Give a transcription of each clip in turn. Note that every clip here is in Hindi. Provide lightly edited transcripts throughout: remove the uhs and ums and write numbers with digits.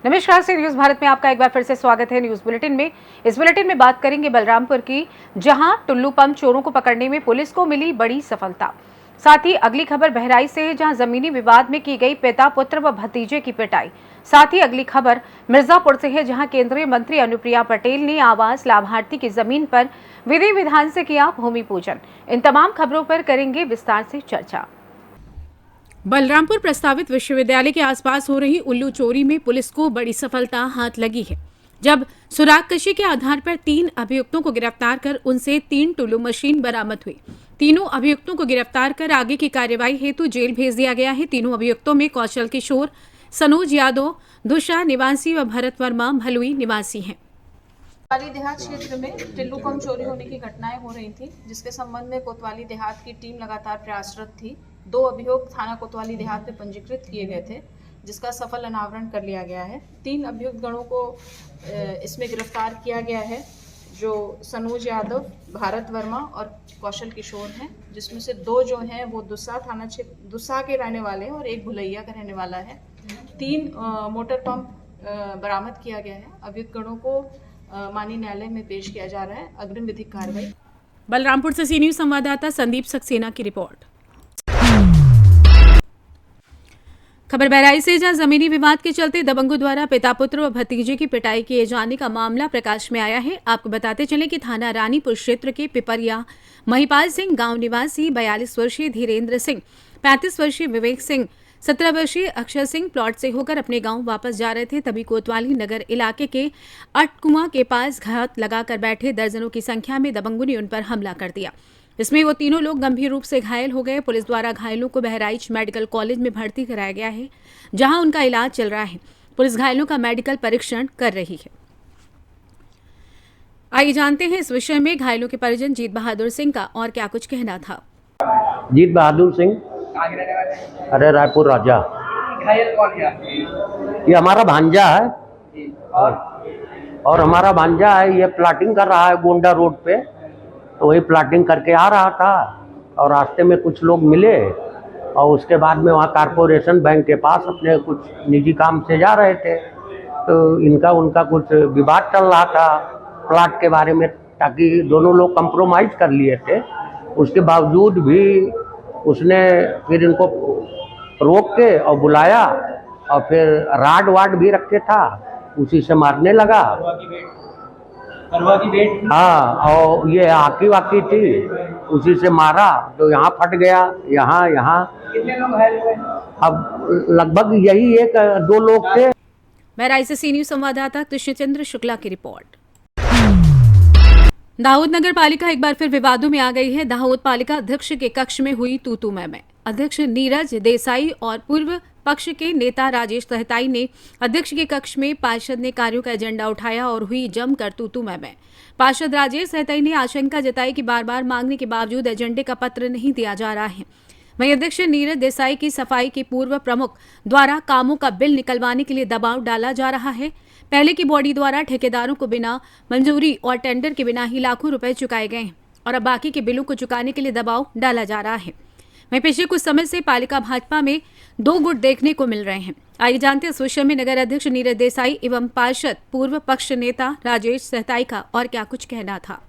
नमस्कार से न्यूज भारत में आपका एक बार फिर से स्वागत है न्यूज बुलेटिन में। इस बुलेटिन में बात करेंगे बलरामपुर की, जहां टुल्लू पंप चोरों को पकड़ने में पुलिस को मिली बड़ी सफलता। साथ ही अगली खबर बहराइच से है, जहां जमीनी विवाद में की गई पिता पुत्र व भतीजे की पिटाई। साथ ही अगली खबर मिर्जापुर से है, जहां केंद्रीय मंत्री अनुप्रिया पटेल ने आवास लाभार्थी की जमीन पर विधि विधान से किया भूमि पूजन। इन तमाम खबरों पर करेंगे विस्तार से चर्चा। बलरामपुर प्रस्तावित विश्वविद्यालय के आसपास हो रही उल्लू चोरी में पुलिस को बड़ी सफलता हाथ लगी है, जब सुरागकशी के आधार पर 3 अभियुक्तों को गिरफ्तार कर उनसे 3 टुल्लू मशीन बरामद हुई। तीनों अभियुक्तों को गिरफ्तार कर आगे की कार्यवाही हेतु जेल भेज दिया गया है। तीनों अभियुक्तों में कौशल किशोर, सनोज यादव दुशा निवासी व भरत वर्मा भलुई निवासी हैं। कोतवाली देहात क्षेत्र में टिल्लू पंप चोरी होने की घटनाएं हो रही थी, जिसके संबंध में कोतवाली देहात की टीम लगातार प्रयासरत थी। 2 अभियुक्त थाना कोतवाली देहात में पंजीकृत किए गए थे, जिसका सफल अनावरण कर लिया गया है। 3 अभियुक्त गणों को इसमें गिरफ्तार किया गया है, जो सनोज यादव, भारत वर्मा और कौशल किशोर हैं, जिसमें से 2 जो हैं वो दुस्सा थाना क्षेत्र दुस्सा के रहने वाले हैं और एक भुलैया का रहने वाला है। 3 मोटर पंप बरामद किया गया है। अभियुक्त गणों को माननीय न्यायालय में पेश किया जा रहा है। अग्रिम विधिक कार्रवाई। बलरामपुर से सी न्यूज संवाददाता संदीप सक्सेना की रिपोर्ट। खबर बहराइच से, जहां जमीनी विवाद के चलते दबंगों द्वारा पिता पुत्र व भतीजे की पिटाई किए जाने का मामला प्रकाश में आया है। आपको बताते चले कि थाना रानीपुर क्षेत्र के पिपरिया महिपाल सिंह गांव निवासी 42 वर्षीय धीरेन्द्र सिंह, 35 वर्षीय विवेक सिंह, 17 वर्षीय अक्षय सिंह प्लॉट से होकर अपने गांव वापस जा रहे थे, तभी कोतवाली नगर इलाके के अटकुआं के पास घात लगाकर बैठे दर्जनों की संख्या में दबंगों ने उन पर हमला कर दिया। इसमें वो तीनों लोग गंभीर रूप से घायल हो गए। पुलिस द्वारा घायलों को बहराइच मेडिकल कॉलेज में भर्ती कराया गया है, जहां उनका इलाज चल रहा है। पुलिस घायलों का मेडिकल परीक्षण कर रही है। आइए जानते हैं इस विषय में घायलों के परिजन जीत बहादुर सिंह का और क्या कुछ कहना था। जीत बहादुर सिंह, अरे रायपुर राजा। घायल कौन है? ये हमारा भांजा है और हमारा भांजा है, ये प्लाटिंग कर रहा है गोंडा रोड पे। तो वही प्लाटिंग करके आ रहा था और रास्ते में कुछ लोग मिले और उसके बाद में वहाँ कारपोरेशन बैंक के पास अपने कुछ निजी काम से जा रहे थे। तो इनका उनका कुछ विवाद चल रहा था प्लाट के बारे में, ताकि दोनों लोग कंप्रोमाइज़ कर लिए थे। उसके बावजूद भी उसने फिर इनको रोक के और बुलाया और फिर राड वाड भी रखे था, उसी से मारने लगा। हाँ, और ये आकी वाकी थी, उसी से मारा तो यहाँ फट गया, यहाँ। कितने लोग घायल हुए? अब लगभग यही 1-2 लोग थे। बहराइच से सी न्यूज संवाददाता कृष्णचंद्र शुक्ला की रिपोर्ट। दाहोद नगर पालिका एक बार फिर विवादों में आ गई है। दाहोद पालिका अध्यक्ष के कक्ष में हुई तू मैं। अध्यक्ष नीरज देसाई और पूर्व पक्ष के नेता राजेश सहताई ने अध्यक्ष के कक्ष में पार्षद ने कार्यों का एजेंडा उठाया और हुई जमकर तू मैं। पार्षद राजेश सहताई ने आशंका जताई कि बार-बार मांगने के बावजूद एजेंडे का पत्र नहीं दिया जा रहा है। वहीं अध्यक्ष नीरज देसाई की सफाई के पूर्व प्रमुख द्वारा कामों का बिल निकलवाने के लिए दबाव डाला जा रहा है। पहले की बॉडी द्वारा ठेकेदारों को बिना मंजूरी और टेंडर के बिना ही लाखों रुपए चुकाए गए हैं और अब बाकी के बिलों को चुकाने के लिए दबाव डाला जा रहा है। वहीं पिछले कुछ समय से पालिका भाजपा में 2 गुट देखने को मिल रहे हैं। आइए जानते हैं इस विषय में नगर अध्यक्ष नीरज देसाई एवं पार्षद पूर्व पक्ष नेता राजेश सहताई का और क्या कुछ कहना था।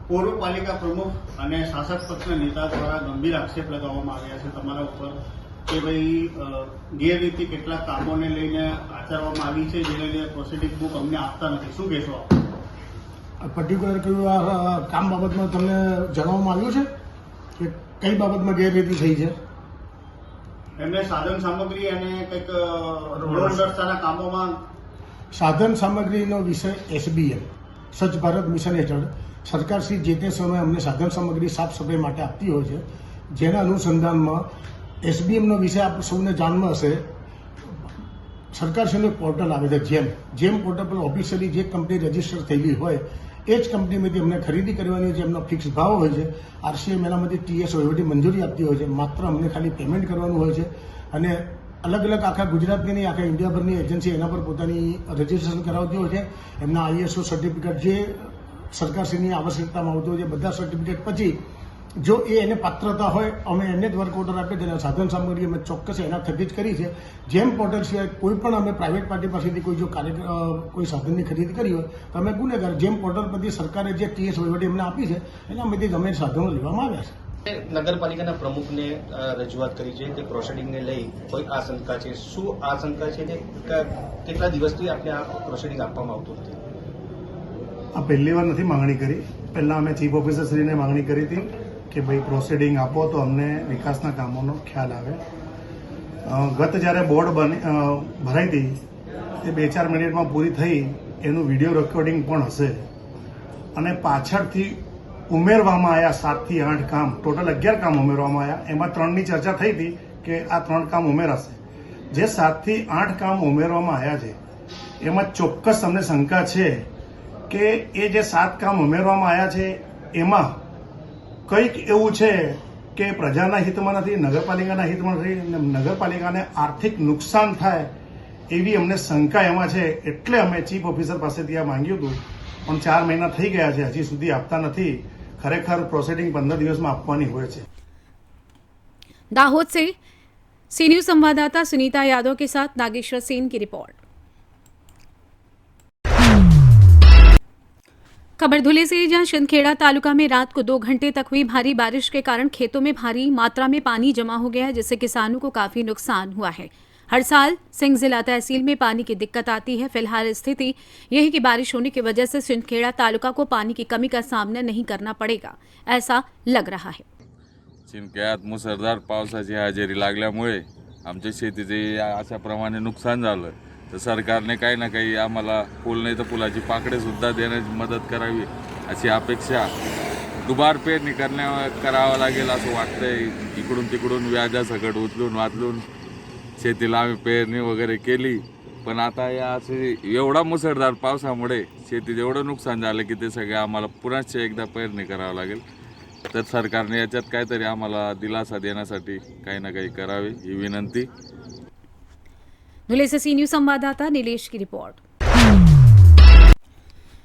પૂર્વ પાલિકા પ્રમુખ અને શાસક પક્ષના નેતા દ્વારા ગંભીર આક્ષેપ લગાવવામાં આવ્યા છે તમારા ઉપર કે ભાઈ ગેરરીતિ કેટલાક કામોને લઈને આચરવામાં આવી છે, જેને લઈને પ્રોસિડિંગ બુક અમને આપતા નથી, શું કહેશો આપ? પર્ટિક્યુલર કયું કામ બાબતમાં તમને જણાવવામાં આવ્યું છે કે કઈ બાબતમાં ગેરરીતિ થઈ છે? એમને સાધન સામગ્રી અને કંઈક રોડ રસ્તાના કામોમાં સાધન સામગ્રીનો વિષય SBM સ્વચ્છ ભારત મિશન હેઠળ સરકારશ્રી જે તે સમયે અમને સાધન સામગ્રી સાફ સફાઈ માટે આપતી હોય છે, જેના અનુસંધાનમાં SBMનો વિષય આપ સૌને જાણમાં હશે। સરકારશ્રીનું પોર્ટલ આવે છે જેમ પોર્ટલ પર ઓફિશિયલી જે કંપની રજીસ્ટર થયેલી હોય એ જ કંપનીમાંથી અમને ખરીદી કરવાની હોય છે, એમનો ફિક્સ ભાવ હોય છે। RCM એનામાંથી TS વહીવટી મંજૂરી આપતી હોય છે, માત્ર અમને ખાલી પેમેન્ટ કરવાનું હોય છે અને अलग अलग आखा गुजरातनी नहीं आखा इंडिया भरनी एजेंसी एना पर पोतानी रजिस्ट्रेशन करावती होय छे। एमना ISO सर्टिफिकेट जे सरकारश्रीनी आवश्यकतामां आवतो होय छे, बधा सर्टिफिकेट पछी જો એને પાત્રતા હોય અમે એને જ વર્ક ઓર્ડર આપીએ છીએ. સાધન સામગ્રી અમે ચોક્કસ એના થકી જ કરી છે. જેમ પોર્ટલ સિવાય કોઈ પણ અમે પ્રાઇવેટ પાર્ટી પાસેથી કોઈ જો કોઈ સાધનની ખરીદી કરી હોય તો અમે ગુનેગાર. જેમ પોર્ટલ પરથી સરકારે જે TS વહીવટી અમને આપી છે એનામાંથી અમે સાધનો લેવામાં આવ્યા છે. નગરપાલિકાના પ્રમુખને રજૂઆત કરી છે કે પ્રોસિડિંગને લઈ કોઈ આશંકા છે. શું આશંકા છે ને કેટલા દિવસથી આપણે આ પ્રોસિડિંગ આપવામાં આવતું નથી? આ પહેલી વાર નથી માંગણી કરી. પહેલાં અમે ચીફ ઓફિસરશ્રીને માંગણી કરી હતી કે ભાઈ પ્રોસિડિંગ આપો તો અમને વિકાસના કામોનો ખ્યાલ આવે. ગત જ્યારે બોર્ડ ભરાઈ હતી તે 2-4 મિનિટમાં પૂરી થઈ. એનું વિડીયો રેકોર્ડિંગ પણ હશે અને પાછળથી ઉમેરવામાં આવ્યા 7 થી 8 કામ, ટોટલ 11 કામ ઉમેરવામાં આવ્યા. એમાં 3ની ચર્ચા થઈ હતી કે આ 3 કામ ઉમેરાશે. જે 7 થી 8 કામ ઉમેરવામાં આવ્યા છે એમાં ચોક્કસ અમને શંકા છે કે એ જે 7 કામ ઉમેરવામાં આવ્યા છે એમાં કંઈક એવું છે કે પ્રજાના હિતમાં નથી, નગરપાલિકાના હિતમાં નથી, નગરપાલિકાને આર્થિક નુકસાન થાય એવી અમને શંકા એમાં છે. એટલે અમે ચીફ ઓફિસર પાસેથી આ માંગ્યું હતું, પણ 4 મહિના થઈ ગયા છે, હજી સુધી આપતા નથી. ખરેખર પ્રોસિડિંગ 15 દિવસમાં આપવાની હોય છે. दाहोद से सी न्यूज संवाददाता सुनीता यादव के साथ नागेश्वर सेन की रिपोर्ट। खबर धुले से, जहां छिंदखेड़ा तालुका में रात को 2 घंटे तक हुई भारी बारिश के कारण खेतों में भारी मात्रा में पानी जमा हो गया है, जिससे किसानों को काफी नुकसान हुआ है। हर साल सिंह जिला तहसील में पानी की दिक्कत आती है। फिलहाल स्थिति यह है कि बारिश होने की वजह से छिंदखेड़ा तालुका को पानी की कमी का सामना नहीं करना पड़ेगा, ऐसा लग रहा है। छिंदखेड्यात मुसळधार पावसाची हजेरी लागल्यामुळे आमच्या शेतीचे अशाप्रमाणे नुकसान झालं, तर सरकारने काही ना काही आम्हाला पूल नाही तर पुलाची पाकडे सुद्धा देण्याची मदत करावी अशी अपेक्षा. दुबार पेरणी करावं लागेल असं वाटतंय. इकडून तिकडून व्याजासकट उचलून वाचलून शेतीला आम्ही पेरणी वगैरे केली, पण आता या असे एवढा मुसळधार पावसामुळे शेतीत एवढं नुकसान झालं की ते सगळे आम्हाला पुन्हा एकदा पेरणी करावं लागेल. तर सरकारने याच्यात काहीतरी आम्हाला दिलासा देण्यासाठी काही ना काही करावे ही विनंती. धुले से सी न्यूज संवाददाता नीलेश की रिपोर्ट।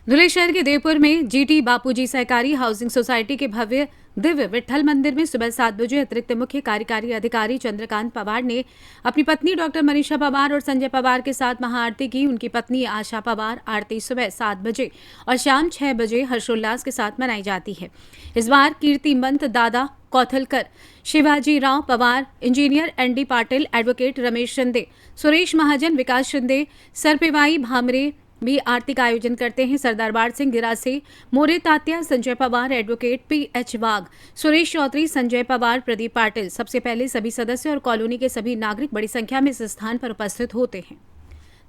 धुले शहर के देवपुर में जीटी बापूजी सहकारी हाउसिंग सोसाइटी के भव्य दिव्य विठ्ठल मंदिर में सुबह 7 बजे अतिरिक्त मुख्य कार्यकारी अधिकारी चंद्रकांत पवार ने अपनी पत्नी डॉक्टर मनीषा पवार और संजय पवार के साथ महाआरती की। उनकी पत्नी आशा पवार आरती सुबह 7 बजे और शाम 6 बजे हर्षोल्लास के साथ मनाई जाती है। इस बार Kirtimant Dada Kauthalkar, Shivaji Rao Pawar, engineer ND Patil, advocate Ramesh Shinde, Suresh Mahajan, Vikas Shinde, सरपेवाई भामरे भी आरती का आयोजन करते हैं। सरदार बाड़ सिंह गिरासे, मोरे तात्या, संजय पवार, एडवोकेट PH वाघ, सुरेश चौधरी, संजय पवार, प्रदीप पाटिल, सबसे पहले सभी सदस्य और कॉलोनी के सभी नागरिक बड़ी संख्या में इस स्थान पर उपस्थित होते हैं।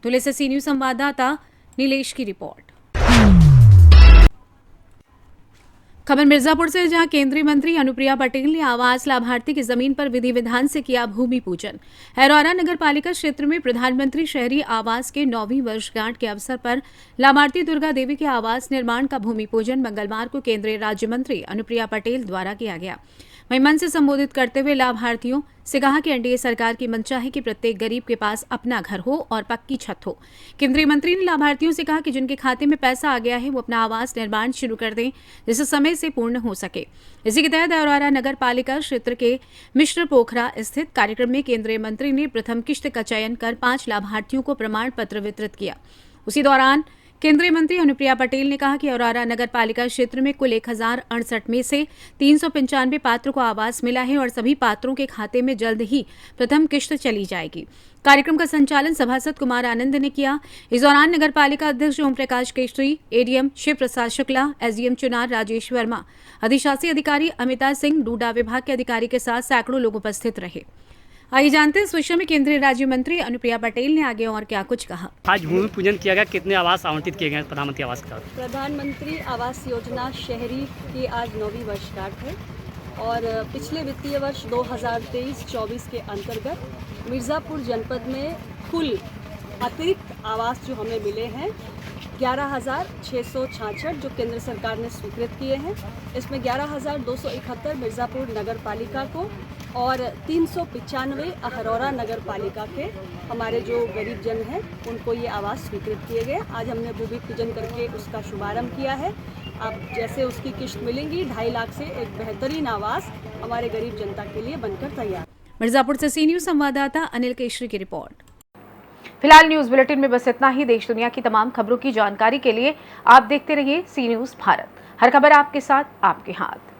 धुले से सी न्यूज संवाददाता नीलेश की रिपोर्ट। खबर मिर्जापुर से, जहां केंद्रीय मंत्री अनुप्रिया पटेल ने आवास लाभार्थी की जमीन पर विधि विधान से किया भूमि पूजन। हैरौरा नगर पालिका क्षेत्र में प्रधानमंत्री शहरी आवास के 9वीं वर्षगांठ के अवसर पर लाभार्थी दुर्गा देवी के आवास निर्माण का भूमि पूजन मंगलवार को केंद्रीय राज्य मंत्री अनुप्रिया पटेल द्वारा किया गया। वहीं मंच से संबोधित करते हुए लाभार्थियों से कहा कि NDA सरकार की मंशा है कि प्रत्येक गरीब के पास अपना घर हो और पक्की छत हो। केंद्रीय मंत्री ने लाभार्थियों से कहा कि जिनके खाते में पैसा आ गया है वो अपना आवास निर्माण शुरू कर दें, जिससे समय से पूर्ण हो सके। इसी के तहत औरारा नगर पालिका क्षेत्र के मिश्र पोखरा स्थित कार्यक्रम में केंद्रीय मंत्री ने प्रथम किश्त का चयन कर 5 लाभार्थियों को प्रमाण पत्र वितरित किया। उसी दौरान केंद्रीय मंत्री अनुप्रिया पटेल ने कहा कि औरारा नगर पालिका क्षेत्र में कुल 1068 में से 395 पात्रों को आवास मिला है और सभी पात्रों के खाते में जल्द ही प्रथम किश्त चली जाएगी। कार्यक्रम का संचालन सभासद कुमार आनंद ने किया। इस दौरान नगर पालिका अध्यक्ष ओम प्रकाश केशरी, ADM शिव प्रसाद शुक्ला, SDM चुनार राजेश वर्मा, अधिशासी अधिकारी अमिता सिंह, डूडा विभाग के अधिकारी के साथ सैकड़ों लोग उपस्थित रहे। आइए जानते हैं इस विषय में केंद्रीय राज्य मंत्री अनुप्रिया पटेल ने आगे और क्या कुछ कहा। आज भूमि पूजन किया गया, कितने आवास आवंटित किए गए प्रधानमंत्री आवास का? प्रधानमंत्री आवास योजना शहरी की आज 9वीं वर्षगांठ है और पिछले वित्तीय वर्ष 2023-24 के अंतर्गत मिर्ज़ापुर जनपद में कुल अतिरिक्त आवास जो हमें मिले हैं 11,666 जो केंद्र सरकार ने स्वीकृत किए हैं। इसमें 11,271 मिर्ज़ापुर नगर पालिका को और 395 अहरौरा नगर पालिका के हमारे जो गरीब जन हैं उनको ये आवास स्वीकृत किए गए। आज हमने भूमि पूजन करके उसका शुभारंभ किया है। अब जैसे उसकी किश्त मिलेंगी 2.5 लाख से एक बेहतरीन आवास हमारे गरीब जनता के लिए बनकर तैयार। मिर्जापुर से सी न्यूज संवाददाता अनिल केशरी की रिपोर्ट। फिलहाल न्यूज बुलेटिन में बस इतना ही। देश दुनिया की तमाम खबरों की जानकारी के लिए आप देखते रहिए सी न्यूज भारत। हर खबर आपके साथ, आपके हाथ।